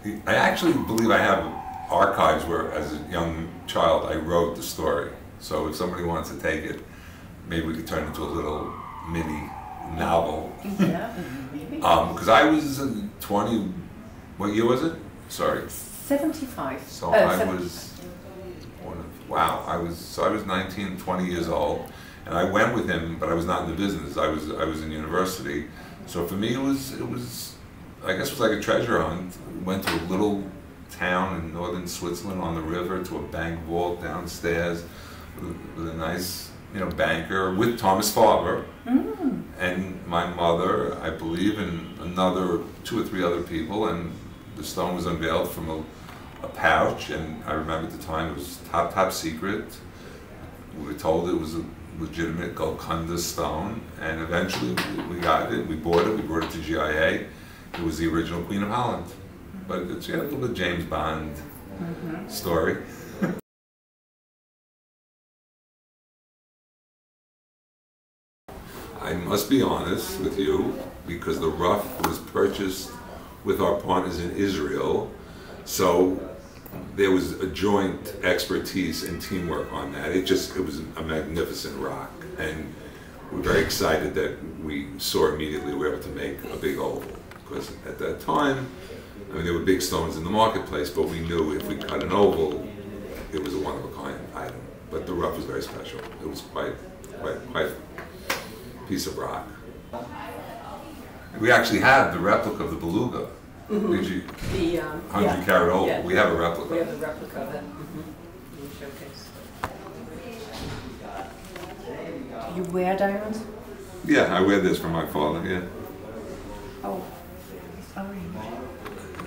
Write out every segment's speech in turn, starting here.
I actually believe I have archives where, as a young child, I wrote the story. So if somebody wants to take it, maybe we could turn it into a little mini novel. Yeah, maybe. Because I was 20, what year was it? Sorry. 75. So I was, wow, I was 19, 20 years old, and I went with him, but I was not in the business. I was in university. So for me, it was, I guess it was like a treasure hunt. We went to a little town in northern Switzerland on the river to a bank vault downstairs with a nice, banker, with Thomas Farber and my mother, I believe, and another 2 or 3 other people, and the stone was unveiled from a pouch, and I remember at the time it was top secret. We were told it was a legitimate Golconda stone, and eventually we got it, we brought it to GIA. It was the original Queen of Holland. But it's a little bit James Bond story. I must be honest with you, because the rough was purchased with our partners in Israel, so there was a joint expertise and teamwork on that. It was a magnificent rock, and we're very excited that we saw immediately we were able to make a big oval, because at that time, I mean, there were big stones in the marketplace, but we knew if we cut an oval, it was a one-of-a-kind item. But the rough was very special. It was quite a piece of rock. We actually have the replica of the beluga. Did you? The 100 carat oval. Yeah. We have a replica. We have a replica of it. In the showcase. You wear diamonds? Yeah, I wear this from my father. Yeah. Oh, it's orange.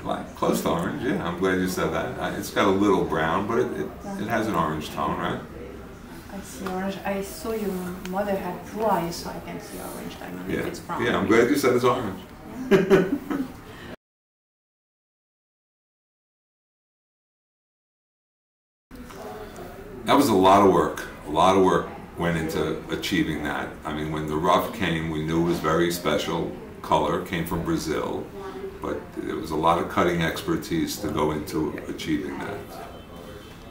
Like close to orange. Yeah, I'm glad you said that. It's got a little brown, but it has an orange tone, right? I see orange. I saw your mother had blue eyes, so I can see orange diamond. Yeah. If it's brown. Yeah, I'm glad you said it's orange. That was a lot of work. A lot of work went into achieving that. I mean, when the rough came, we knew it was very special color, came from Brazil, but there was a lot of cutting expertise to go into achieving that.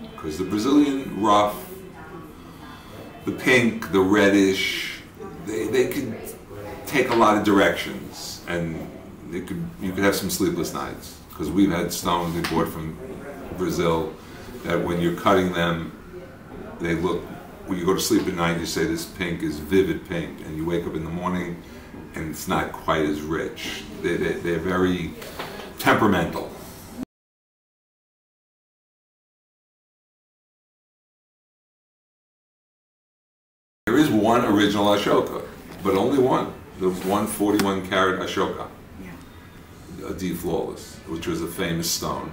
Because the Brazilian rough, the pink, the reddish, they could take a lot of directions, and you could have some sleepless nights. Because we've had stones we bought from Brazil that when you're cutting them, they look, when you go to sleep at night, you say this pink is vivid pink, and you wake up in the morning and it's not quite as rich. They're very temperamental. There is one original ASHOKA, but only one. The 141 carat ASHOKA, a D flawless, which was a famous stone.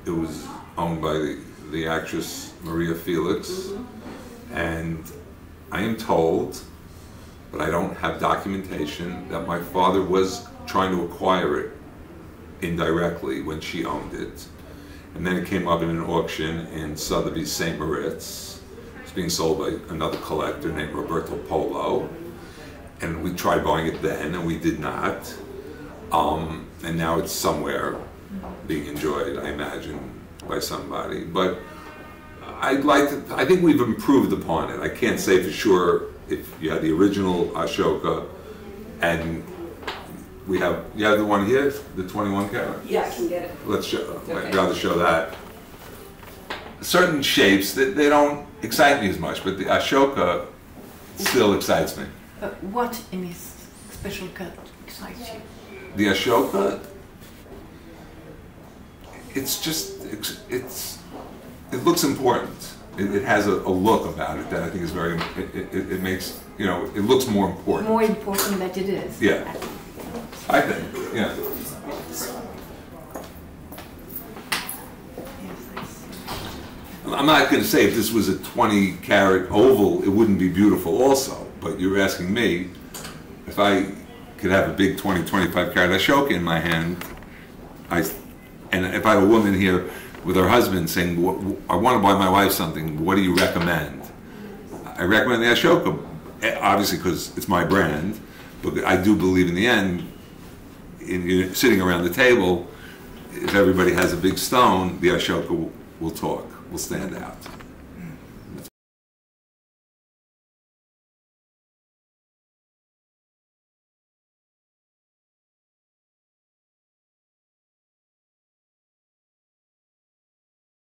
It was owned by the actress Maria Felix, and I am told, but I don't have documentation, that my father was trying to acquire it indirectly when she owned it. And then it came up in an auction in Sotheby's St. Moritz. It's being sold by another collector named Roberto Polo. And we tried buying it then, and we did not. And now it's somewhere being enjoyed, I imagine, by somebody. But I think we've improved upon it. I can't say for sure if you had the original ASHOKA, and you have the one here, the 21 carat? Yeah, I can get it. Let's show, Okay. I'd rather show that. Certain shapes, they don't excite me as much, but the ASHOKA still excites me. What in this special cut excites you? The ASHOKA, it looks important. It has a look about it that I think is very, it makes, it looks more important. More important than it is. Yeah, I think, yeah. I'm not going to say if this was a 20 carat oval, it wouldn't be beautiful also, but you're asking me if I could have a big 20, 25 carat ASHOKA in my hand, and if I have a woman here with her husband saying, I want to buy my wife something, what do you recommend? I recommend the ASHOKA, obviously because it's my brand, but I do believe in the end, sitting around the table, if everybody has a big stone, the Ashoka will talk, will stand out.